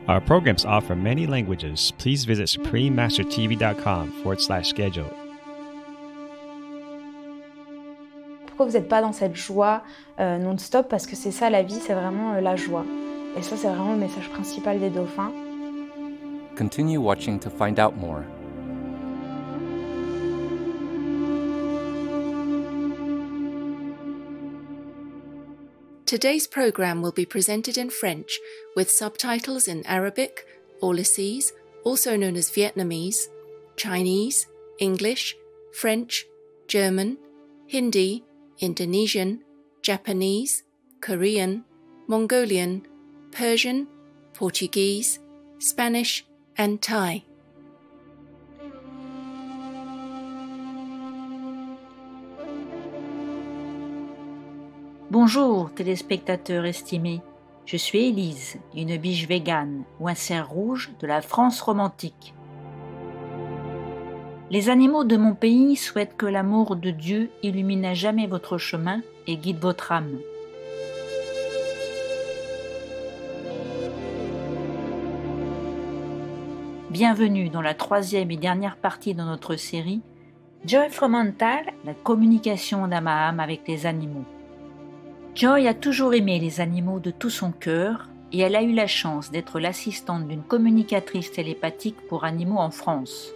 Our programs offer many languages. Please visit suprememastertv.com/schedule. Pourquoi vous n'êtes pas dans cette joie non-stop? Parce que c'est ça la vie, c'est vraiment la joie. Et ça, c'est vraiment le message principal des dauphins. Continue watching to find out more. Today's program will be presented in French with subtitles in Arabic, Aulacese, also known as Vietnamese, Chinese, English, French, German, Hindi, Indonesian, Japanese, Korean, Mongolian, Persian, Portuguese, Spanish, and Thai. Bonjour téléspectateurs estimés, je suis Élise, une biche végane ou un cerf rouge de la France romantique. Les animaux de mon pays souhaitent que l'amour de Dieu illumine à jamais votre chemin et guide votre âme. Bienvenue dans la troisième et dernière partie de notre série Joy Fromental, la communication d'âme à âme avec les animaux. Joy a toujours aimé les animaux de tout son cœur et elle a eu la chance d'être l'assistante d'une communicatrice télépathique pour animaux en France.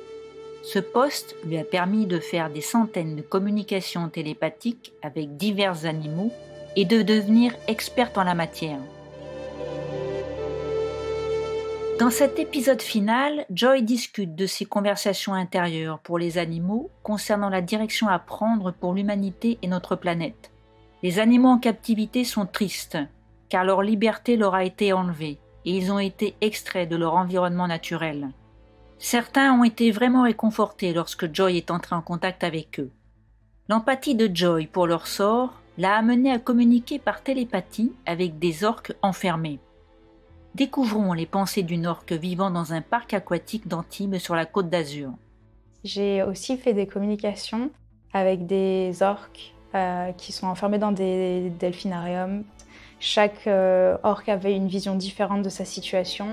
Ce poste lui a permis de faire des centaines de communications télépathiques avec divers animaux et de devenir experte en la matière. Dans cet épisode final, Joy discute de ses conversations intérieures pour les animaux concernant la direction à prendre pour l'humanité et notre planète. Les animaux en captivité sont tristes, car leur liberté leur a été enlevée et ils ont été extraits de leur environnement naturel. Certains ont été vraiment réconfortés lorsque Joy est entrée en contact avec eux. L'empathie de Joy pour leur sort l'a amenée à communiquer par télépathie avec des orques enfermés. Découvrons les pensées d'une orque vivant dans un parc aquatique d'Antibes sur la Côte d'Azur. J'ai aussi fait des communications avec des orques qui sont enfermés dans des delphinariums. Chaque orque avait une vision différente de sa situation.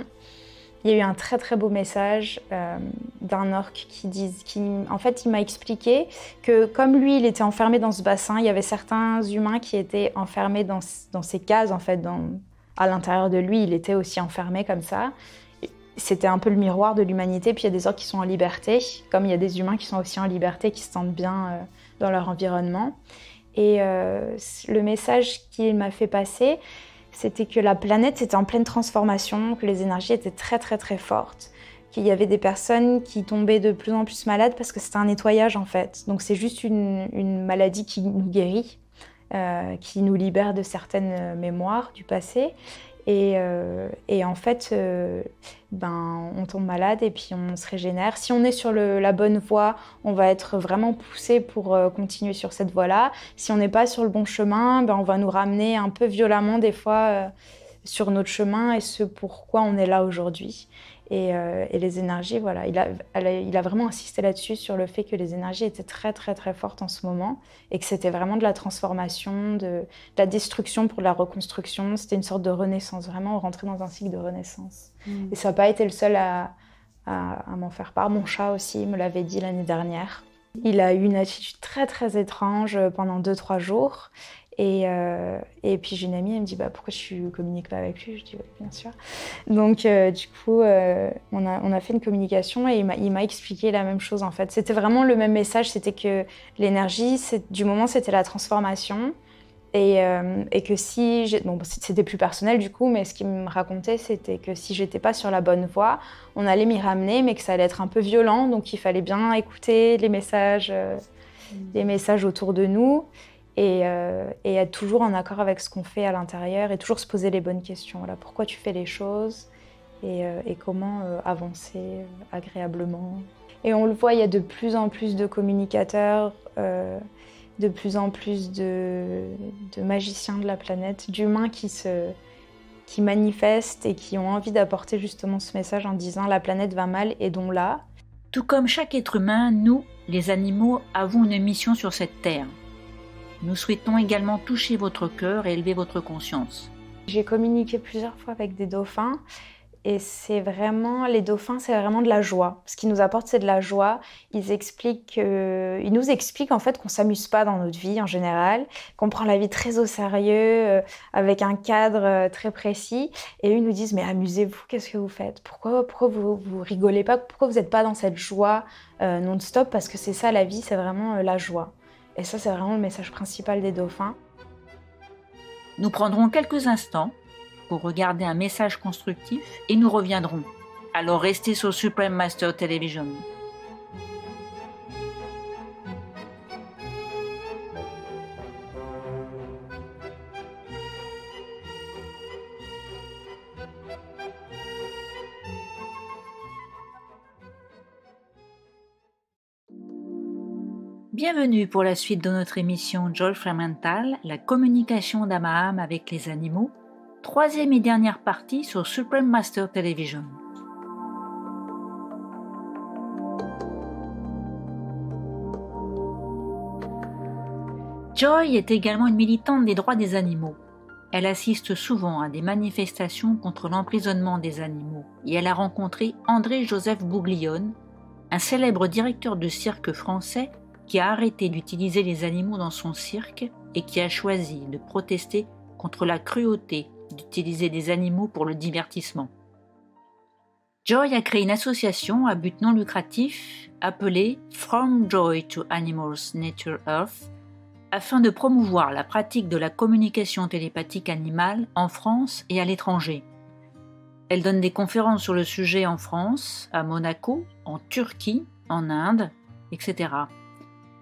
Il y a eu un très très beau message d'un orque en fait, il m'a expliqué que comme lui, il était enfermé dans ce bassin, il y avait certains humains qui étaient enfermés dans ces cases, en fait, à l'intérieur de lui, il était aussi enfermé comme ça. C'était un peu le miroir de l'humanité, puis il y a des orques qui sont en liberté, comme il y a des humains qui sont aussi en liberté, qui se sentent bien dans leur environnement. Et le message qu'il m'a fait passer, c'était que la planète était en pleine transformation, que les énergies étaient très très très fortes, qu'il y avait des personnes qui tombaient de plus en plus malades parce que c'était un nettoyage en fait. Donc c'est juste une maladie qui nous guérit, qui nous libère de certaines mémoires du passé. Et en fait, on tombe malade et puis on se régénère. Si on est sur la bonne voie, on va être vraiment poussé pour continuer sur cette voie-là. Si on n'est pas sur le bon chemin, on va nous ramener un peu violemment des fois sur notre chemin et ce pourquoi on est là aujourd'hui. Et les énergies, voilà, il a vraiment insisté là-dessus, sur le fait que les énergies étaient très très très fortes en ce moment et que c'était vraiment de la transformation, de la destruction pour de la reconstruction. C'était une sorte de renaissance, vraiment rentrer dans un cycle de renaissance. Et ça n'a pas été le seul à m'en faire part. Mon chat aussi me l'avait dit l'année dernière. Il a eu une attitude très très étrange pendant 2-3 jours. Et puis j'ai une amie, elle me dit pourquoi tu communiques pas avec lui? Je dis oui, bien sûr. Donc du coup, on a fait une communication et il m'a expliqué la même chose en fait. C'était vraiment le même message, c'était que l'énergie, du moment, c'était la transformation. Et que si... c'était plus personnel du coup, mais ce qu'il me racontait, c'était que si j'étais pas sur la bonne voie, on allait m'y ramener, mais que ça allait être un peu violent. Donc il fallait bien écouter les messages autour de nous. Et être toujours en accord avec ce qu'on fait à l'intérieur et toujours se poser les bonnes questions. Voilà, pourquoi tu fais les choses et comment avancer agréablement. Et on le voit, il y a de plus en plus de communicateurs, de plus en plus de magiciens de la planète, d'humains qui manifestent et qui ont envie d'apporter justement ce message en disant « la planète va mal, aidons-la ». Tout comme chaque être humain, nous, les animaux, avons une mission sur cette terre. Nous souhaitons également toucher votre cœur et élever votre conscience. J'ai communiqué plusieurs fois avec des dauphins Et c'est vraiment, les dauphins, c'est vraiment de la joie. Ce qu'ils nous apportent, c'est de la joie. Ils nous expliquent en fait qu'on s'amuse pas dans notre vie en général, qu'on prend la vie très au sérieux, avec un cadre très précis. Et eux, ils nous disent, mais amusez-vous, qu'est-ce que vous faites? Pourquoi vous rigolez pas? Pourquoi vous n'êtes pas dans cette joie non-stop? Parce que c'est ça, la vie, c'est vraiment la joie. Et ça, c'est vraiment le message principal des dauphins. Nous prendrons quelques instants pour regarder un message constructif et nous reviendrons. Alors restez sur Supreme Master Television. Bienvenue pour la suite de notre émission Joy Fremantle, la communication d'âme à âme avec les animaux, troisième et dernière partie sur Supreme Master Television. Joy est également une militante des droits des animaux. Elle assiste souvent à des manifestations contre l'emprisonnement des animaux et elle a rencontré André-Joseph Bouglione, un célèbre directeur de cirque français qui a arrêté d'utiliser les animaux dans son cirque et qui a choisi de protester contre la cruauté d'utiliser des animaux pour le divertissement. Joy a créé une association à but non lucratif appelée From Joy to Animals Nature Earth afin de promouvoir la pratique de la communication télépathique animale en France et à l'étranger. Elle donne des conférences sur le sujet en France, à Monaco, en Turquie, en Inde, etc.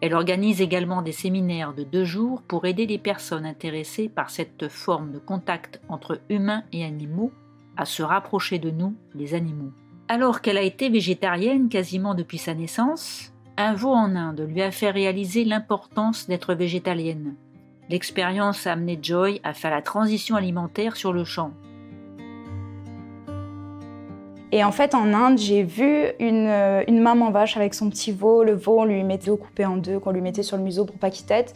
Elle organise également des séminaires de 2 jours pour aider les personnes intéressées par cette forme de contact entre humains et animaux à se rapprocher de nous, les animaux. Alors qu'elle a été végétarienne quasiment depuis sa naissance, un veau en Inde lui a fait réaliser l'importance d'être végétalienne. L'expérience a amené Joy à faire la transition alimentaire sur le champ. Et en fait, en Inde, j'ai vu une maman vache avec son petit veau. Le veau, on lui mettait l'eau coupée en 2, qu'on lui mettait sur le museau pour pas qu'il tète.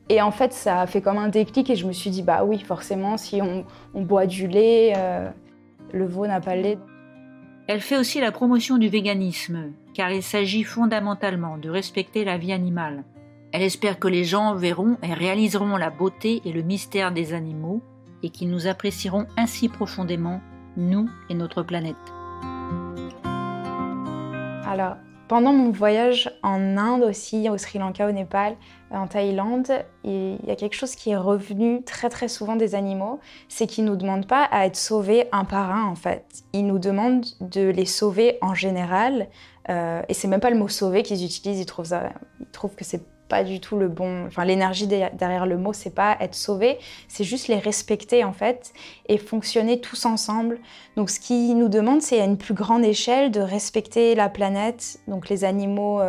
Et en fait, ça a fait comme un déclic et je me suis dit, bah oui, forcément, si on boit du lait, le veau n'a pas le lait. Elle fait aussi la promotion du véganisme, car il s'agit fondamentalement de respecter la vie animale. Elle espère que les gens verront et réaliseront la beauté et le mystère des animaux et qu'ils nous apprécieront ainsi profondément, nous et notre planète. Alors, pendant mon voyage en Inde aussi, au Sri Lanka, au Népal, en Thaïlande, il y a quelque chose qui est revenu très très souvent des animaux, c'est qu'ils ne nous demandent pas à être sauvés un par un en fait. Ils nous demandent de les sauver en général, et c'est même pas le mot sauver qu'ils utilisent, ils trouvent que c'est pas du tout le bon... Enfin, l'énergie derrière le mot, c'est pas être sauvé, c'est juste les respecter en fait et fonctionner tous ensemble. Donc ce qu'ils nous demandent, c'est à une plus grande échelle de respecter la planète. Donc les animaux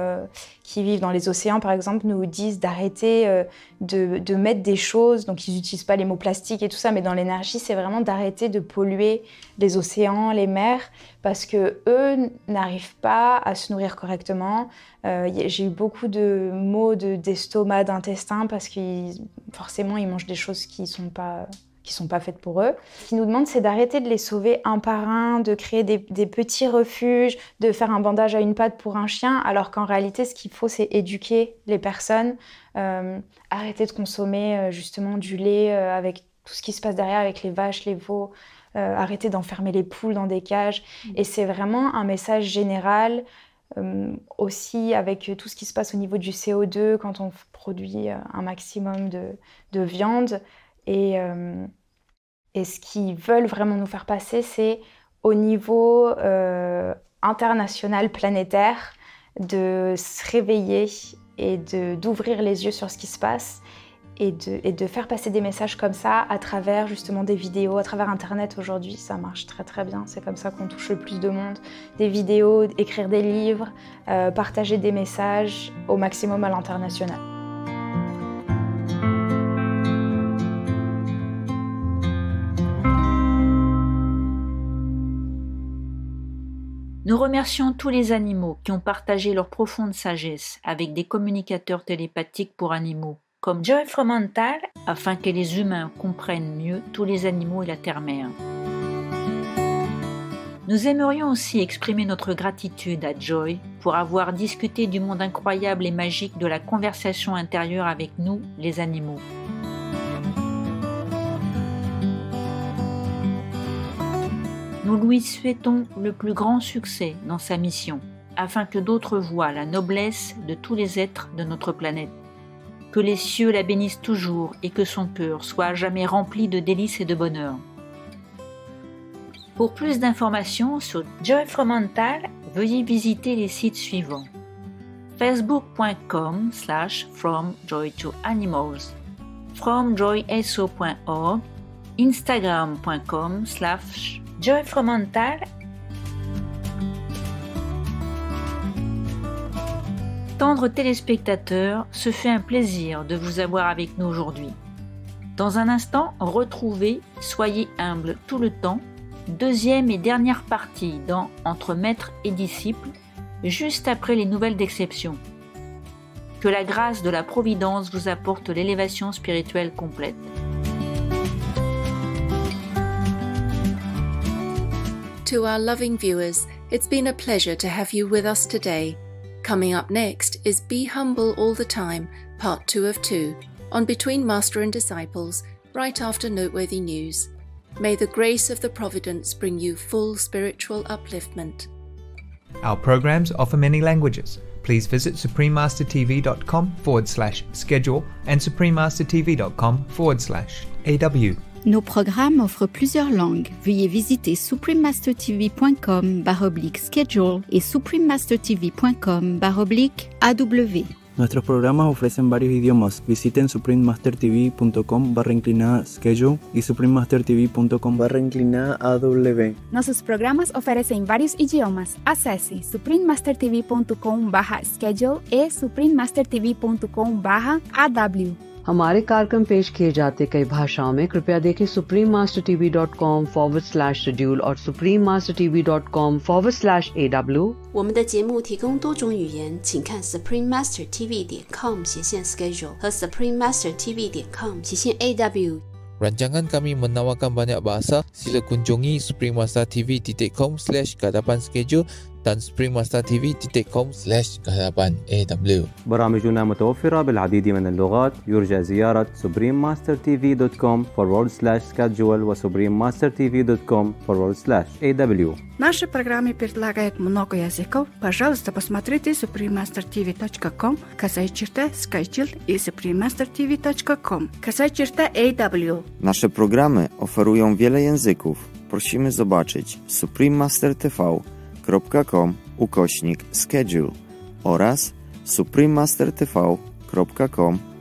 qui vivent dans les océans, par exemple, nous disent d'arrêter de mettre des choses. Donc ils n'utilisent pas les mots plastiques et tout ça, mais dans l'énergie, c'est vraiment d'arrêter de polluer les océans, les mers, parce que eux n'arrivent pas à se nourrir correctement. J'ai eu beaucoup de maux d'estomac, d'intestin, parce que forcément, ils mangent des choses qui sont pas faites pour eux. Ce qu'ils nous demandent, c'est d'arrêter de les sauver un par un, de créer des petits refuges, de faire un bandage à une patte pour un chien, alors qu'en réalité, ce qu'il faut, c'est éduquer les personnes, arrêter de consommer justement du lait avec tout ce qui se passe derrière, avec les vaches, les veaux, arrêter d'enfermer les poules dans des cages. Et c'est vraiment un message général, aussi avec tout ce qui se passe au niveau du CO2, quand on produit un maximum de viande. Et ce qu'ils veulent vraiment nous faire passer, c'est au niveau international, planétaire, de se réveiller et d'ouvrir les yeux sur ce qui se passe et de faire passer des messages comme ça à travers justement des vidéos, à travers Internet aujourd'hui. Ça marche très très bien, c'est comme ça qu'on touche le plus de monde. Des vidéos, écrire des livres, partager des messages au maximum à l'international. Nous remercions tous les animaux qui ont partagé leur profonde sagesse avec des communicateurs télépathiques pour animaux, comme Joy Fremantle, afin que les humains comprennent mieux tous les animaux et la terre-mère. Nous aimerions aussi exprimer notre gratitude à Joy pour avoir discuté du monde incroyable et magique de la conversation intérieure avec nous, les animaux. Nous lui souhaitons le plus grand succès dans sa mission, afin que d'autres voient la noblesse de tous les êtres de notre planète. Que les cieux la bénissent toujours et que son cœur soit à jamais rempli de délices et de bonheur. Pour plus d'informations sur Joy Fromental, veuillez visiter les sites suivants: facebook.com/fromjoytoanimals, fromjoyso.org, instagram.com/joyfromental. Tendres téléspectateurs, ce fut un plaisir de vous avoir avec nous aujourd'hui. Dans un instant, retrouvez Soyez humbles tout le temps, deuxième et dernière partie dans Entre maître et disciple, juste après les nouvelles d'exception. Que la grâce de la Providence vous apporte l'élévation spirituelle complète. To our loving viewers, it's been a pleasure to have you with us today. Coming up next is Be Humble All the Time, Part 2 of 2, on Between Master and Disciples, right after Noteworthy News. May the grace of the Providence bring you full spiritual upliftment. Our programs offer many languages. Please visit suprememastertv.com/schedule and suprememastertv.com/AW. Nos programmes offrent plusieurs langues. Veuillez visiter suprememastertv.com/schedule et suprememastertv.com/AW. Nuestros programas ofrecen varios idiomas. Visiten suprememastertv.com/schedule y suprememastertv.com/AW. Nossos programas oferecem vários idiomas. Acesse suprememastertv.com/schedule e suprememastertv.com/AW. हमारे कार्यक्रम पेश किए जाते कई भाषाओं में कृपया देखें suprememastertv.com/schedule और suprememastertv.com/AW。我们的节目提供多种语言，请看 suprememastertv.com/schedule 和 suprememastertv.com/AW。 Rancangan kami menawarkan banyak bahasa. Sila kunjungi suprememastertv.com/kehadapan-schedule dan suprememastertv.com/kehadapan-AW. برامجنا متوفرة بالعديد من اللغات. يرجى زيارة suprememastertv.com/schedule و suprememastertv.com/AW. Наши программы предлагают много языков. Пожалуйста, посмотрите suprememastertv.com, /schedule и suprememastertv.com, /AW. Nasze programy oferują wiele języków. Prosimy zobaczyć suprememastertv.com/schedule oraz suprememastertv.com/AW.